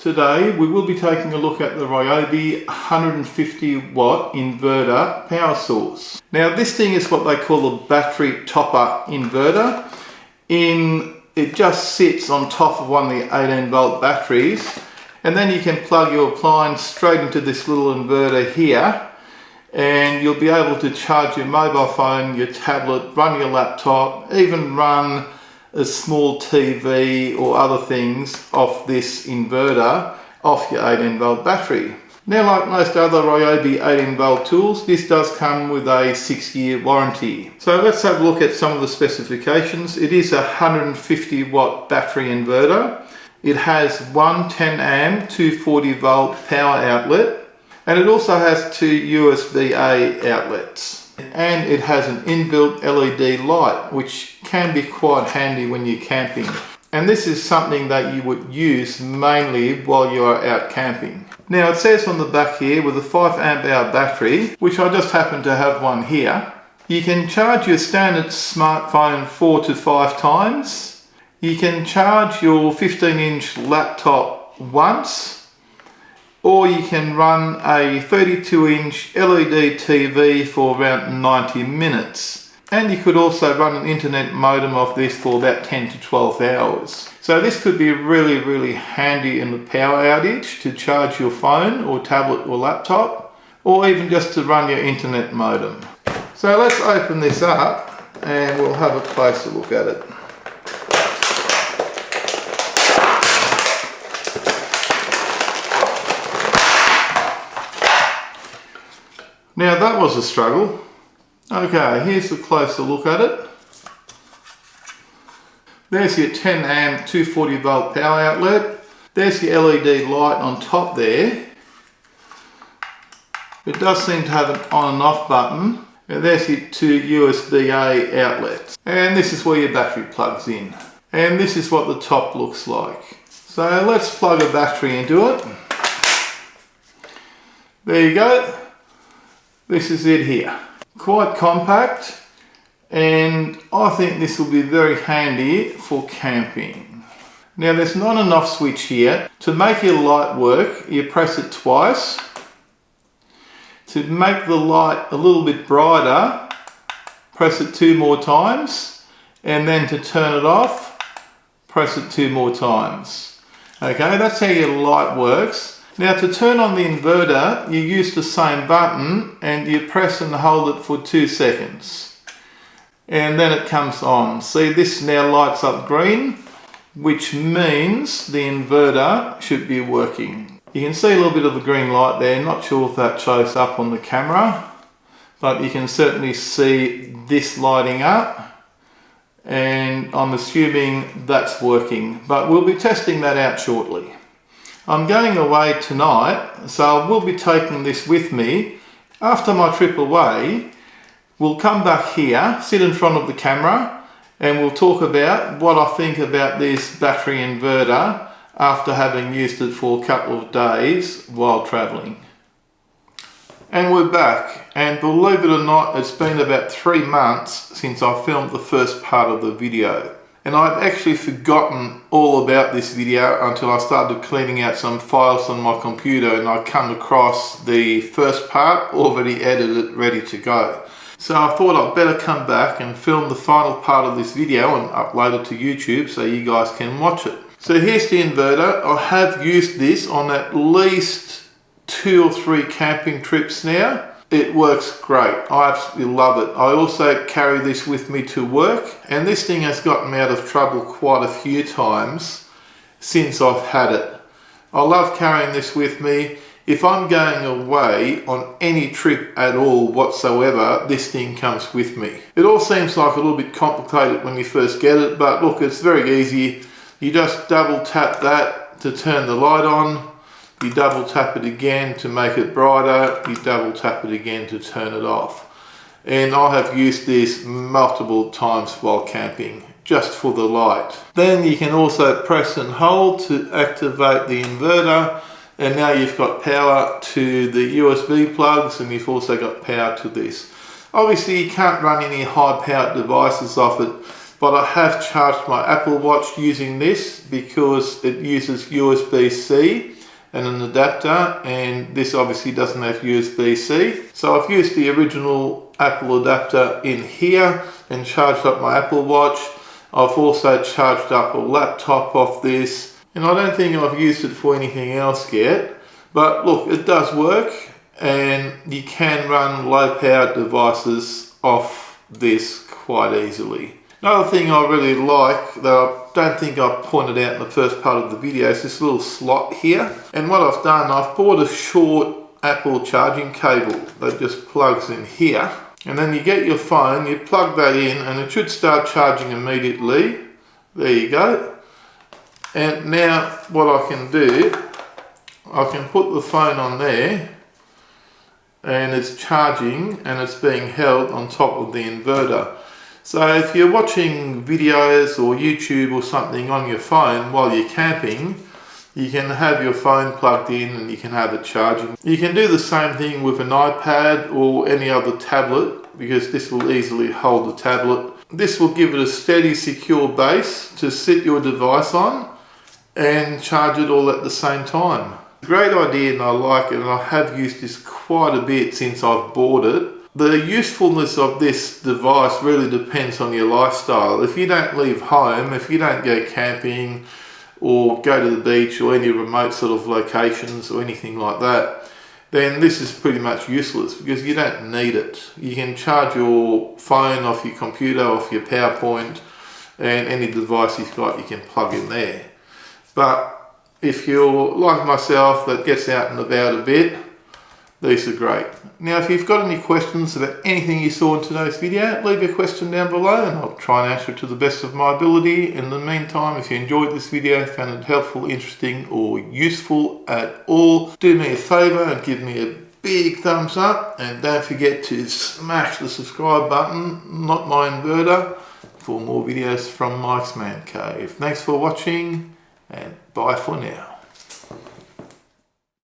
Today we will be taking a look at the Ryobi 150 watt inverter power source. Now this thing is what they call a battery topper inverter. It just sits on top of one of the 18 volt batteries, and then you can plug your appliance straight into this little inverter here, and you'll be able to charge your mobile phone, your tablet, run your laptop, even run a small TV or other things off this inverter off your 18 volt battery. Now, like most other Ryobi 18 volt tools, this does come with a 6-year warranty. So let's have a look at some of the specifications. It is a 150 watt battery inverter. It has one 10 amp 240 volt power outlet, and it also has two USB-A outlets. And it has an inbuilt LED light, which can be quite handy when you're camping. And this is something that you would use mainly while you are out camping. Now it says on the back here, with a 5 amp hour battery, which I just happen to have one here, you can charge your standard smartphone 4 to 5 times. You can charge your 15-inch laptop once, or you can run a 32-inch LED TV for around 90 minutes. And you could also run an internet modem off this for about 10 to 12 hours. So this could be really handy in the power outage to charge your phone or tablet or laptop, or even just to run your internet modem. So let's open this up and we'll have a closer look at it. Now that was a struggle. Okay, here's a closer look at it. There's your 10 amp 240 volt power outlet. There's your LED light on top there. It does seem to have an on and off button. And there's your two USB-A outlets. And this is where your battery plugs in. And this is what the top looks like. So let's plug a battery into it. There you go. This is it here. Quite compact, and I think this will be very handy for camping. Now there's not an off switch here. To make your light work, you press it twice. To make the light a little bit brighter, press it 2 more times, and then to turn it off, press it 2 more times. Okay, that's how your light works. Now to turn on the inverter, you use the same button and you press and hold it for 2 seconds. And then it comes on. See, this now lights up green, which means the inverter should be working. You can see a little bit of the green light there. Not sure if that shows up on the camera, but you can certainly see this lighting up. And I'm assuming that's working, but we'll be testing that out shortly. I'm going away tonight, so I will be taking this with me. After my trip away, we'll come back here, sit in front of the camera, and we'll talk about what I think about this battery inverter after having used it for a couple of days while travelling. And we're back, and believe it or not, it's been about 3 months since I filmed the first part of the video. And I'd actually forgotten all about this video until I started cleaning out some files on my computer, and I come across the first part already edited, ready to go. So I thought I'd better come back and film the final part of this video and upload it to YouTube so you guys can watch it. So here's the inverter. I have used this on at least 2 or 3 camping trips now. It works great. I absolutely love it. I also carry this with me to work, and this thing has gotten me out of trouble quite a few times since I've had it. I love carrying this with me. If I'm going away on any trip at all whatsoever, this thing comes with me. It all seems like a little bit complicated when you first get it, but look, it's very easy. You just double tap that to turn the light on. You double tap it again to make it brighter. You double tap it again to turn it off. And I have used this multiple times while camping, just for the light. Then you can also press and hold to activate the inverter. And now you've got power to the USB plugs, and you've also got power to this. Obviously you can't run any high powered devices off it, but I have charged my Apple Watch using this because it uses USB-C and an adapter, and this obviously doesn't have USB-C. So I've used the original Apple adapter in here and charged up my Apple Watch. I've also charged up a laptop off this, and I don't think I've used it for anything else yet. But look, it does work, and you can run low powered devices off this quite easily. Another thing I really like that I don't think I pointed out in the first part of the video is this little slot here. And what I've done, I've bought a short Apple charging cable that just plugs in here. And then you get your phone, you plug that in, and it should start charging immediately. There you go. And now what I can do, I can put the phone on there, and it's charging and it's being held on top of the inverter. So if you're watching videos or YouTube or something on your phone while you're camping, you can have your phone plugged in and you can have it charging. You can do the same thing with an iPad or any other tablet, because this will easily hold the tablet. This will give it a steady, secure base to sit your device on and charge it all at the same time. Great idea, and I like it, and I have used this quite a bit since I've bought it. The usefulness of this device really depends on your lifestyle. If you don't leave home, if you don't go camping or go to the beach or any remote sort of locations or anything like that, then this is pretty much useless because you don't need it. You can charge your phone off your computer, off your PowerPoint, and any device you've got you can plug in there. But if you're like myself that gets out and about a bit, these are great. Now, if you've got any questions about anything you saw in today's video, leave a question down below and I'll try and answer it to the best of my ability. In the meantime, if you enjoyed this video, found it helpful, interesting, or useful at all, do me a favour and give me a big thumbs up, and don't forget to smash the subscribe button, not my inverter, for more videos from Mike's Man Cave. Thanks for watching, and bye for now.